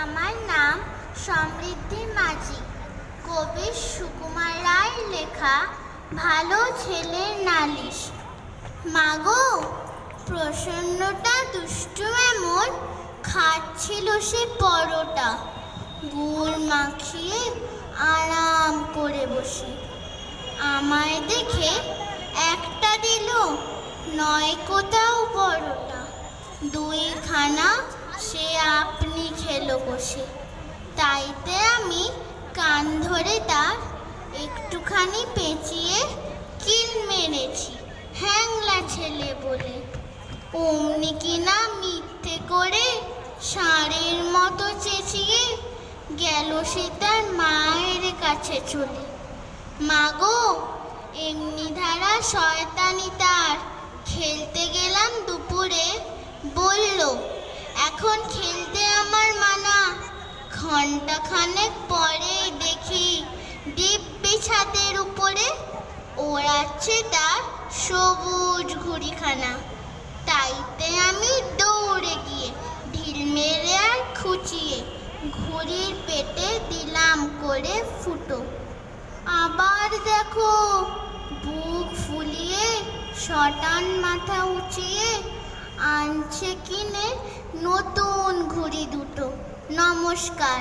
আমার নাম সমৃদ্ধি মাঝি। কবি সুকুমার রায়ের লেখা ভালো ছেলের নালিশ। মাগো, প্রসন্নটা দুষ্টু এমন খাচ্ছিল সে পরোটা, গুড় মাখিয়ে আরাম করে বসে। আমায় দেখে একটা দিল, নয় কোথাও পরোটা, দুইখানা সে আপনি খেলো বসে। তাইতে আমি কান ধরে তার একটুখানি পেঁচিয়ে কিল মেরেছি, হ্যাংলা ছেলে বলে। অমনি কিনা মিথ্যে করে ষাঁড়ের মতো চেঁচিয়ে গেল সে তার মায়ের কাছে চলে। মাগো, এমনি ধারা শয়তানি তার। খেলতে গেলাম দুপুরে, বলল এখন খেলতে আমার মানা। ঘণ্টাখানেক পরে দেখি দিব্যি ছাদের উপরে ওড়াচ্ছে তার সবুজ ঘুড়িখানা। তাইতে আমি দৌড়ে গিয়ে ঢিল মেরে আর খুঁচিয়ে ঘুড়ির পেটে দিলাম করে ফুটো। আবার দেখো, বুক ফুলিয়ে শটান মাথা উঁচিয়ে আনছে কিনে নতুন ঘুড়ি দুটো। নমস্কার।